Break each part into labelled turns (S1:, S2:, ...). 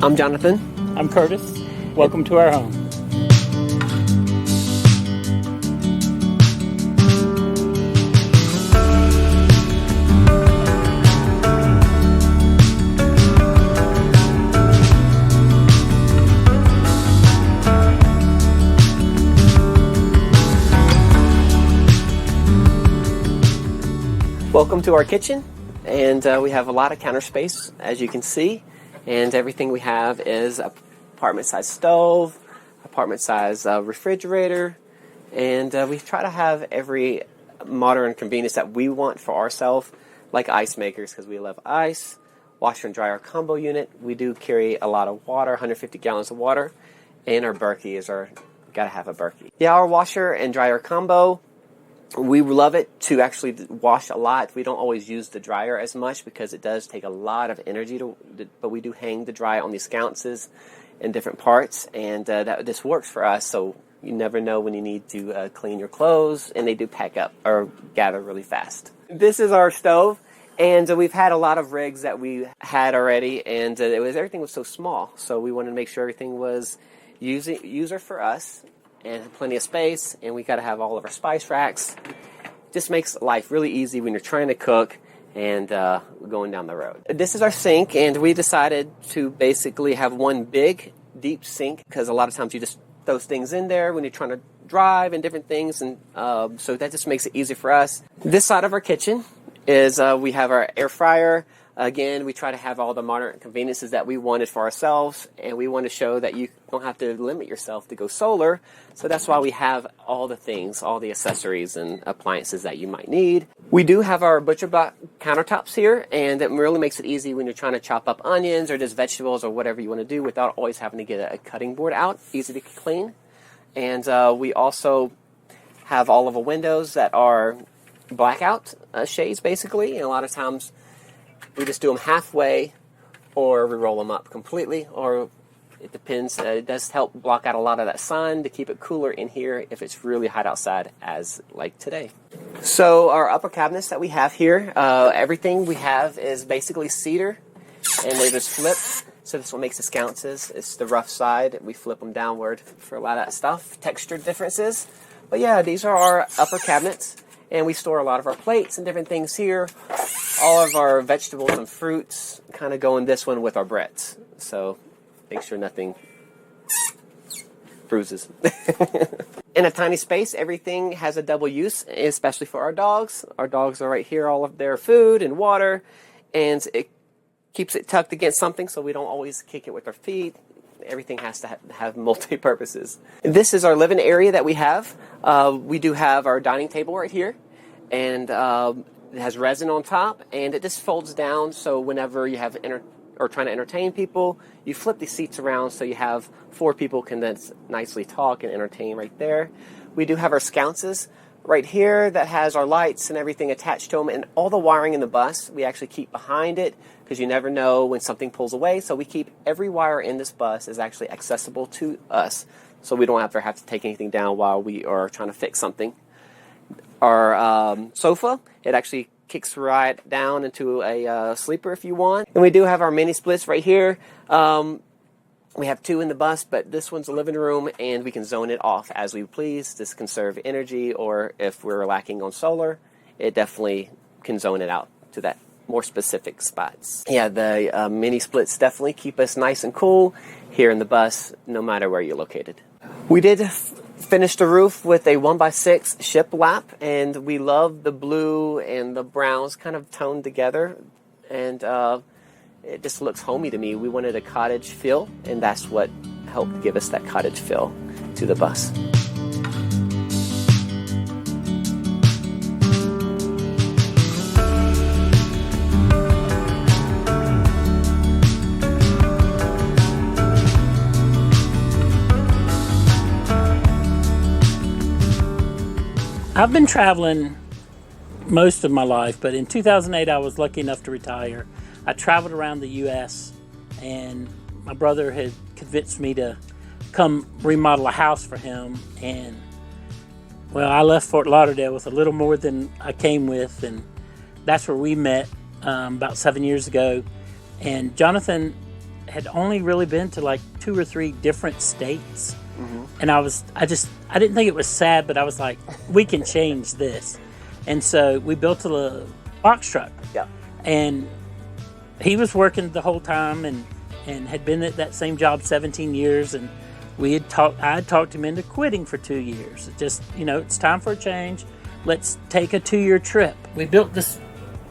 S1: I'm Jonathan.
S2: I'm Curtis. Welcome to our home.
S1: Welcome to our kitchen, and we have a lot of counter space, as you can see, and everything we have is apartment-size stove, apartment-size refrigerator, and we try to have every modern convenience that we want for ourselves, like ice makers, because we love ice, washer and dryer combo unit. We do carry a lot of water, 150 gallons of water, and our Berkey is gotta have a Berkey. Yeah, our washer and dryer combo, we love it to actually wash a lot. We don't always use the dryer as much because it does take a lot of energy, but we do hang the dryer on these sconces in different parts, and this works for us, so you never know when you need to clean your clothes, and they do pack up or gather really fast. This is our stove, and we've had a lot of rigs that we had already, and everything was so small, so we wanted to make sure everything was user for us, and plenty of space, and we got to have all of our spice racks. Just makes life really easy when you're trying to cook and going down the road. This is our sink, and we decided to basically have one big, deep sink, because a lot of times you just throw things in there when you're trying to drive and different things, and so that just makes it easy for us. This side of our kitchen is we have our air fryer. Again, we try to have all the modern conveniences that we wanted for ourselves, and we want to show that you don't have to limit yourself to go solar. So that's why we have all the things, all the accessories and appliances that you might need. We do have our butcher block countertops here, and it really makes it easy when you're trying to chop up onions or just vegetables or whatever you want to do without always having to get a cutting board out. Easy to clean. And we also have all of the windows that are blackout shades, basically, and a lot of times we just do them halfway, or we roll them up completely, or it depends. It does help block out a lot of that sun to keep it cooler in here if it's really hot outside, as like today. So our upper cabinets that we have here, everything we have is basically cedar, and they just flip. So this is what makes the sconces. It's the rough side. We flip them downward for a lot of that stuff, texture differences. But yeah, these are our upper cabinets, and we store a lot of our plates and different things here. All of our vegetables and fruits kind of go in this one with our breads. So make sure nothing bruises. In a tiny space, everything has a double use, especially for our dogs. Our dogs are right here, all of their food and water, and it keeps it tucked against something so we don't always kick it with our feet. Everything has to have multi-purposes. This is our living area that we have. We do have our dining table right here, and it has resin on top, and it just folds down, so whenever you have or trying to entertain people, you flip these seats around so you have 4 people can then nicely talk and entertain right there. We do have our sconces right here that has our lights and everything attached to them, and all the wiring in the bus we actually keep behind it because you never know when something pulls away, so we keep every wire in this bus is actually accessible to us, so we don't have to take anything down while we are trying to fix something. Our sofa, it actually kicks right down into a sleeper if you want. And we do have our mini splits right here. We have 2 in the bus, but this one's a living room, and we can zone it off as we please to conserve energy, or if we're lacking on solar, it definitely can zone it out to that more specific spots. Yeah, the mini splits definitely keep us nice and cool here in the bus, no matter where you're located. We did finish the roof with a 1x6 shiplap, and we love the blue and the browns kind of toned together, and it just looks homey to me. We wanted a cottage feel, and that's what helped give us that cottage feel to the bus.
S2: I've been traveling most of my life, but in 2008 I was lucky enough to retire. I traveled around the U.S. and my brother had convinced me to come remodel a house for him, and well, I left Fort Lauderdale with a little more than I came with, and that's where we met about 7 years ago. And Jonathan had only really been to like 2 or 3 different states. And I didn't think it was sad, but I was like, we can change this. And so we built a box truck.
S1: Yeah.
S2: And he was working the whole time and had been at that same job 17 years. And I had talked him into quitting for 2 years. Just, it's time for a change. Let's take a 2-year trip. We built this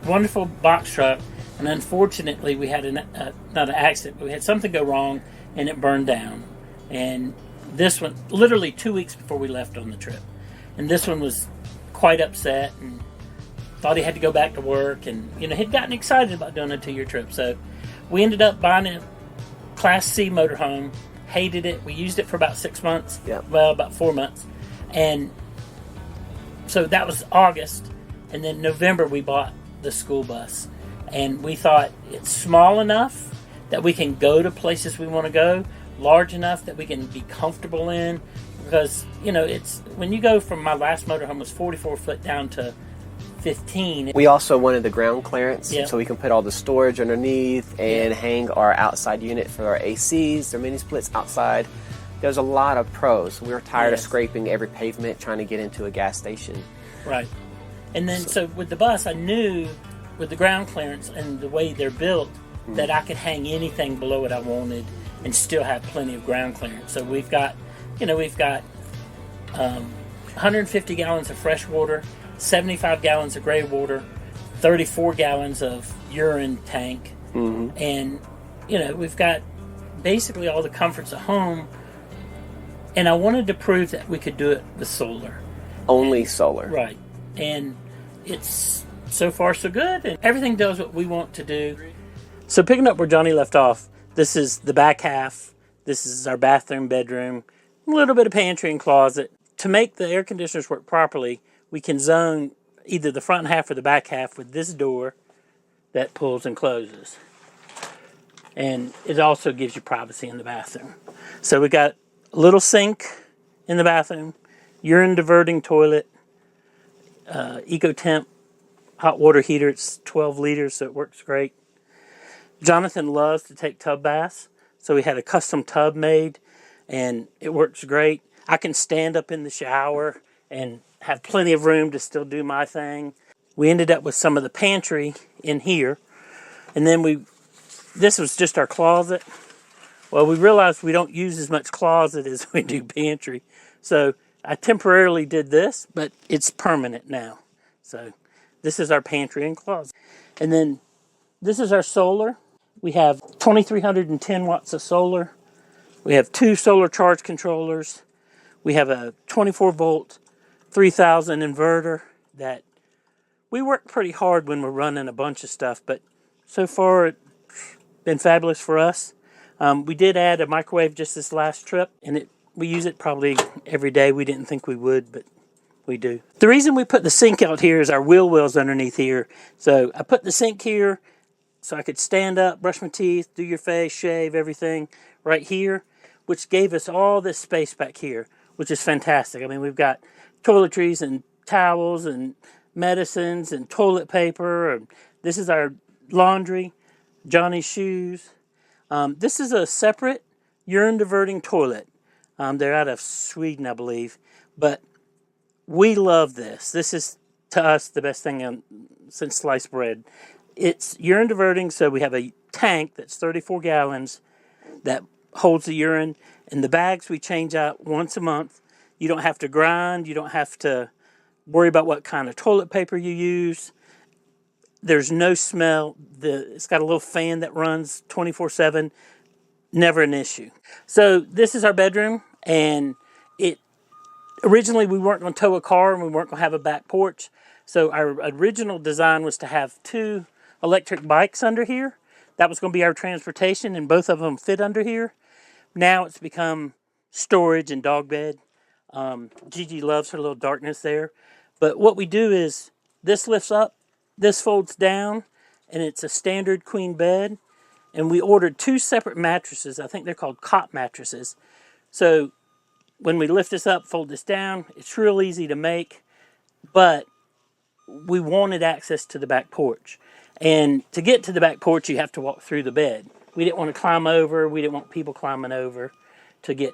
S2: wonderful box truck, and unfortunately we had not an accident, but we had something go wrong and it burned down. And this one, literally 2 weeks before we left on the trip. And this one was quite upset and thought he had to go back to work, and he'd gotten excited about doing a 2-year trip. So we ended up buying a Class C motorhome. Hated it. We used it for about 6 months.
S1: Yeah.
S2: Well, about 4 months. And so that was August. And then November we bought the school bus. And we thought it's small enough that we can go to places we want to go, large enough that we can be comfortable in. Because, it's when you go from, my last motorhome was 44 foot down to 15.
S1: We also wanted the ground clearance,
S2: Yeah.
S1: so we can put all the storage underneath and hang our outside unit for our ACs, their mini splits outside. There's a lot of pros. We were tired of scraping every pavement trying to get into a gas station.
S2: Right. And then, so with the bus, I knew with the ground clearance and the way they're built that I could hang anything below it I wanted and still have plenty of ground clearance. So we've got 150 gallons of fresh water, 75 gallons of gray water, 34 gallons of urine tank, and we've got basically all the comforts of home. And I wanted to prove that we could do it with solar.
S1: Only solar.
S2: Right. And it's so far so good, and everything does what we want to do. So picking up where Johnny left off, this is the back half. This is our bathroom, bedroom, a little bit of pantry and closet. To make the air conditioners work properly, we can zone either the front half or the back half with this door that pulls and closes. And it also gives you privacy in the bathroom. So we got a little sink in the bathroom, urine diverting toilet, EcoTemp hot water heater. It's 12 liters, so it works great. Jonathan loves to take tub baths, so we had a custom tub made, and it works great. I can stand up in the shower and have plenty of room to still do my thing. We ended up with some of the pantry in here, and then this was just our closet. Well, we realized we don't use as much closet as we do pantry, so I temporarily did this, but it's permanent now. So this is our pantry and closet. And then this is our solar. We have 2,310 watts of solar. We have 2 solar charge controllers. We have a 24 volt 3000 inverter that we work pretty hard when we're running a bunch of stuff, but so far it's been fabulous for us. We did add a microwave just this last trip, and we use it probably every day. We didn't think we would, but we do. The reason we put the sink out here is our wheel well's underneath here. So I put the sink here so I could stand up, brush my teeth, do your face, shave, everything right here, which gave us all this space back here, which is fantastic. I mean, we've got toiletries and towels and medicines and toilet paper. And this is our laundry, Johnny's shoes. This is a separate urine diverting toilet. They're out of Sweden, I believe. But we love this. This is, to us, the best thing since sliced bread. It's urine diverting, so we have a tank that's 34 gallons that holds the urine. And the bags we change out once a month. You don't have to grind. You don't have to worry about what kind of toilet paper you use. There's no smell. It's got a little fan that runs 24/7. Never an issue. So this is our bedroom, and originally we weren't going to tow a car and we weren't going to have a back porch. So our original design was to have 2 electric bikes under here. That was going to be our transportation, and both of them fit under here. Now it's become storage and dog bed. Gigi loves her little darkness there. But what we do is this lifts up, this folds down, and it's a standard queen bed. And we ordered 2 separate mattresses. I think they're called cot mattresses. So when we lift this up, fold this down, it's real easy to make. But we wanted access to the back porch. And to get to the back porch, you have to walk through the bed. We didn't want to climb over. We didn't want people climbing over to get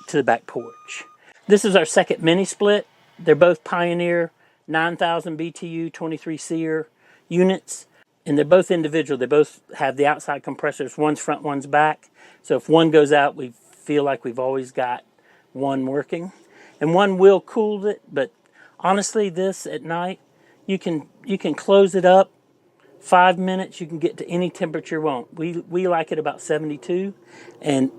S2: to the back porch. This is our second mini split. They're both Pioneer 9,000 BTU 23 SEER units, and they're both individual. They both have the outside compressors. One's front, one's back. So if one goes out, we feel like we've always got one working. And one will cool it, but honestly, this at night, you can close it up. 5 minutes, you can get to any temperature you want. We like it about 72, and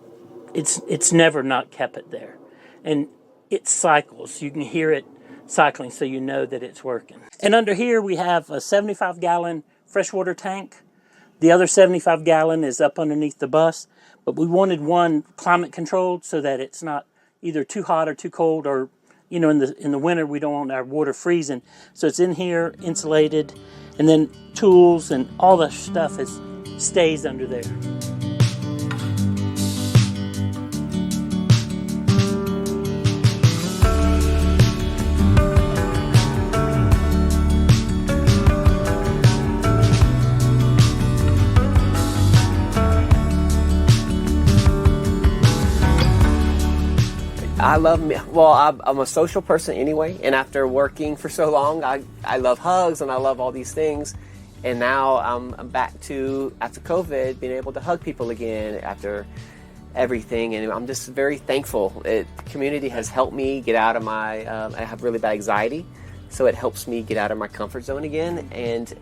S2: it's never not kept it there. And it cycles. You can hear it cycling, so you know that it's working. And under here, we have a 75-gallon freshwater tank. The other 75-gallon is up underneath the bus, but we wanted one climate controlled so that it's not either too hot or too cold, or in the winter we don't want our water freezing. So it's in here, insulated, and then tools and all the stuff stays under there.
S1: I'm a social person anyway, and after working for so long, I love hugs and I love all these things. And now I'm back to, after COVID, being able to hug people again after everything, and I'm just very thankful. The community has helped me get out of my, I have really bad anxiety, so it helps me get out of my comfort zone again, and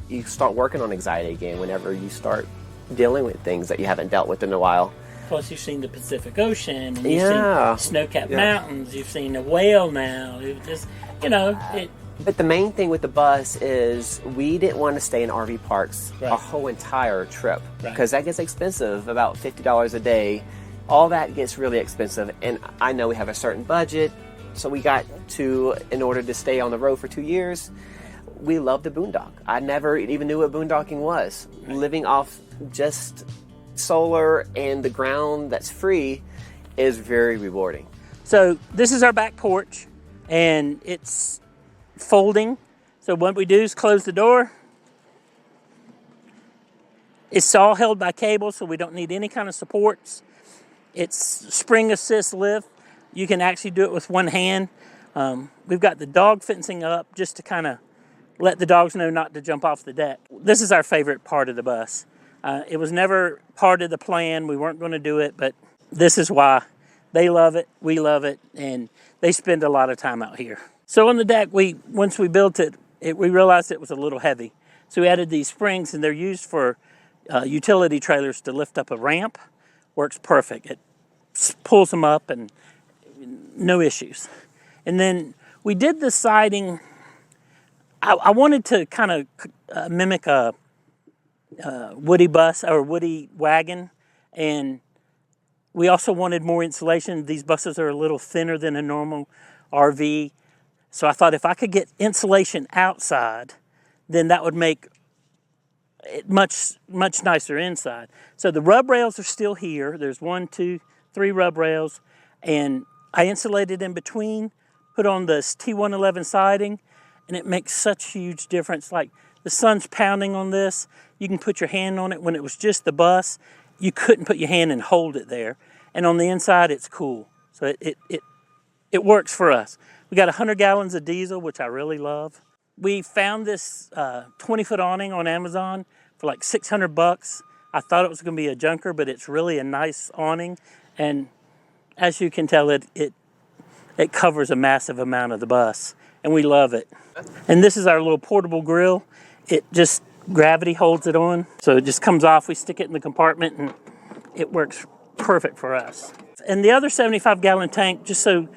S1: you start working on anxiety again whenever you start dealing with things that you haven't dealt with in a while.
S2: Plus, you've seen the Pacific Ocean, and you've seen snow-capped mountains. You've seen a whale now. But
S1: the main thing with the bus is we didn't want to stay in RV parks our whole entire trip, because that gets expensive, about $50 a day. All that gets really expensive, and I know we have a certain budget, so we got to, in order to stay on the road for 2 years, we love the boondock. I never even knew what boondocking was. Living off just solar and the ground that's free is very rewarding.
S2: So this is our back porch, and it's folding. So what we do is close the door. It's all held by cable, so we don't need any kind of supports. It's spring assist lift. You can actually do it with one hand. We've got the dog fencing up just to kind of let the dogs know not to jump off the deck. This is our favorite part of the bus. It was never part of the plan. We weren't going to do it, but this is why. They love it, we love it, and they spend a lot of time out here. So on the deck, once we built it, we realized it was a little heavy. So we added these springs, and they're used for utility trailers to lift up a ramp. Works perfect. It pulls them up, and no issues. And then we did the siding. I wanted to kind of mimic a woody bus or woody wagon, and we also wanted more insulation. These buses are a little thinner than a normal RV, so I thought if I could get insulation outside, then that would make it much nicer inside. So the rub rails are still here. There's 1, 2, 3 rub rails, and I insulated in between, put on this T111 siding, and it makes such a huge difference. Like, the sun's pounding on this. You can put your hand on it. When it was just the bus, you couldn't put your hand and hold it there. And on the inside, it's cool. So it works for us. We got 100 gallons of diesel, which I really love. We found this 20-foot awning on Amazon for like $600. I thought it was going to be a junker, but it's really a nice awning. And as you can tell, it covers a massive amount of the bus, and we love it. And this is our little portable grill. It just, gravity holds it on, so it just comes off. We stick it in the compartment, and it works perfect for us. And the other 75-gallon tank, just so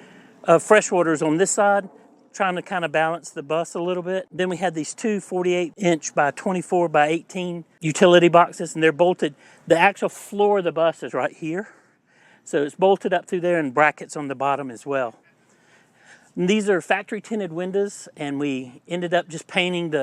S2: freshwater is on this side, trying to kind of balance the bus a little bit. Then we had these two 48-inch by 24 by 18 utility boxes, and they're bolted. The actual floor of the bus is right here, so it's bolted up through there, and brackets on the bottom as well. And these are factory tinted windows, and we ended up just painting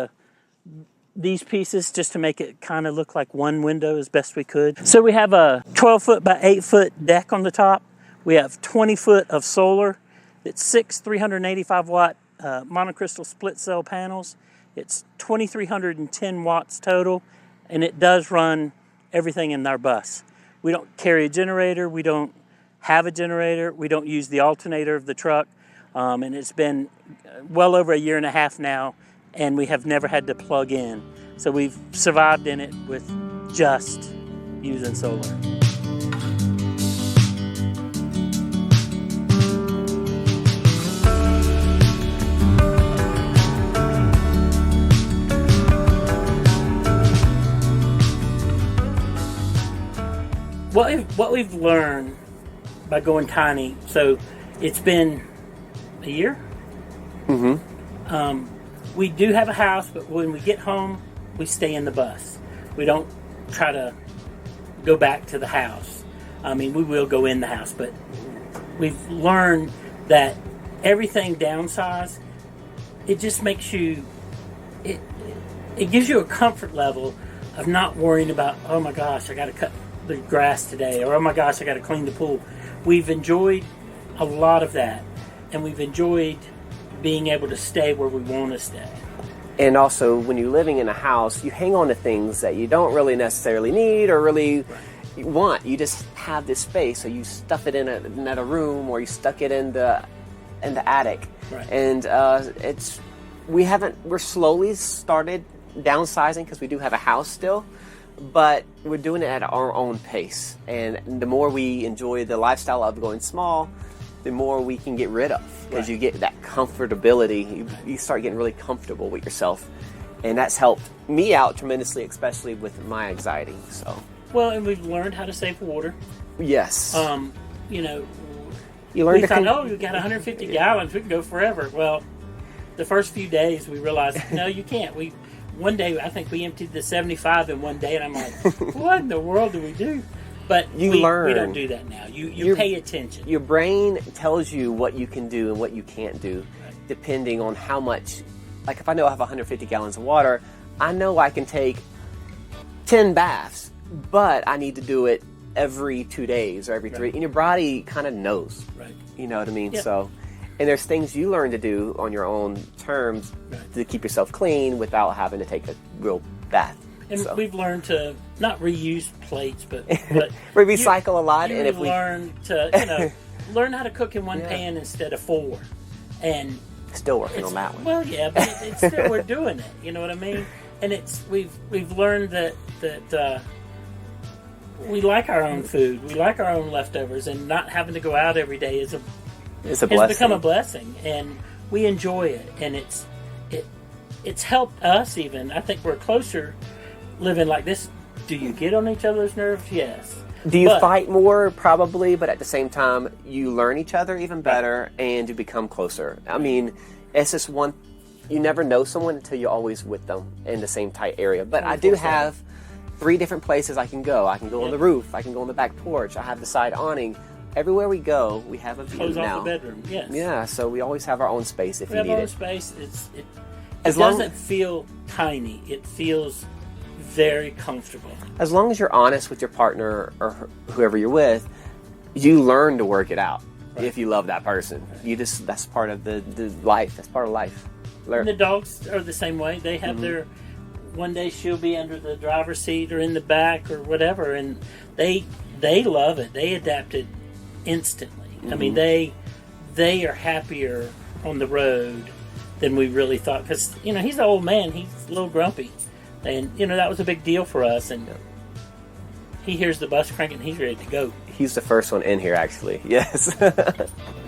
S2: these pieces just to make it kind of look like one window as best we could. So we have a 12-foot by 8-foot deck on the top. We have 20 foot of solar. It's 6 385-watt monocrystal split cell panels. It's 2,310 watts total, and it does run everything in our bus. We don't carry a generator. We don't have a generator. We don't use the alternator of the truck. And it's been well over a year and a half now, and we have never had to plug in. So we've survived in it with just using solar. What we've learned by going tiny, so it's been a year. We do have a house, but when we get home, we stay in the bus. We don't try to go back to the house. I mean, we will go in the house, but we've learned that everything downsized, it just makes you, it gives you a comfort level of not worrying about, oh my gosh, I got to cut the grass today, or oh my gosh, I got to clean the pool. We've enjoyed a lot of that, and we've enjoyed being able to stay where we want to stay.
S1: And also, when you're living in a house, you hang on to things that you don't really necessarily need or really want. You just have this space, so you stuff it in another room, or you stuck it in the attic.
S2: Right.
S1: And we're slowly started downsizing because we do have a house still. But we're doing it at our own pace, and the more we enjoy the lifestyle of going small, the more we can get rid of, because you get that comfortability. You start getting really comfortable with yourself, and that's helped me out tremendously, especially with my anxiety. So
S2: well, and we've learned how to save water.
S1: Yes.
S2: You know,
S1: you learn
S2: we thought, you got 150 gallons, we can go forever. Well, the first few days we realized, no, you can't. One day, I think we emptied the 75 in one day, and I'm like, what in the world do we do? But we don't do that now. You pay attention.
S1: Your brain tells you what you can do and what you can't do, depending on how much. Like if I know I have 150 gallons of water, I know I can take 10 baths, but I need to do it every 2 days or every 3. And your body kind of knows.
S2: Right.
S1: You know what I mean?
S2: Yep.
S1: So. And there's things you learn to do on your own terms to keep yourself clean without having to take a real bath.
S2: And we've learned to not reuse plates, but
S1: we recycle a lot.
S2: And if we learn to, learn how to cook in one pan instead of 4, and
S1: still working on that one.
S2: Well, yeah, but it's still we're doing it. You know what I mean? And we've learned that we like our own food, we like our own leftovers, and not having to go out every day has become a blessing, and we enjoy it, and it's helped us even. I think we're closer living like this. Do you get on each other's nerves? Yes.
S1: Do you fight more? Probably, but at the same time, you learn each other even better, and you become closer. I mean, it's just you never know someone until you're always with them in the same tight area. But I do have 3 different places I can go. I can go on the roof. I can go on the back porch. I have the side awning. Everywhere we go, we have a view
S2: Close
S1: now.
S2: off the bedroom, yes.
S1: Yeah, so we always have our own space if
S2: we
S1: you need it.
S2: We have our own space. It doesn't feel tiny. It feels very comfortable.
S1: As long as you're honest with your partner or whoever you're with, you learn to work it out. If you love that person, that's part of the life. That's part of life.
S2: And the dogs are the same way. They have their. One day she'll be under the driver's seat or in the back or whatever, and they love it. They adapted instantly. I mean, they are happier on the road than we really thought, because he's an old man. He's a little grumpy, and that was a big deal for us. And he hears the bus cranking, he's ready to go.
S1: He's the first one in here, actually. Yes.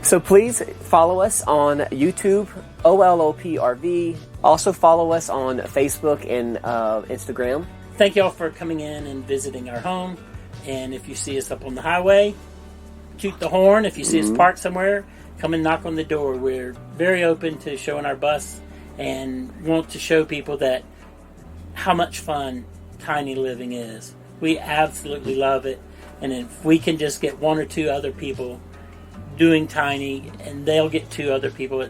S1: So please follow us on YouTube, OLOPRV. Also follow us on Facebook and Instagram.
S2: Thank y'all for coming in and visiting our home. And if you see us up on the highway, toot the horn. If you see us parked somewhere, come and knock on the door. We're very open to showing our bus and want to show people that how much fun tiny living is. We absolutely love it. And if we can just get 1 or 2 other people doing tiny, and they'll get 2 other people,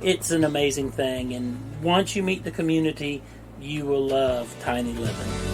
S2: it's an amazing thing. And once you meet the community, you will love tiny living.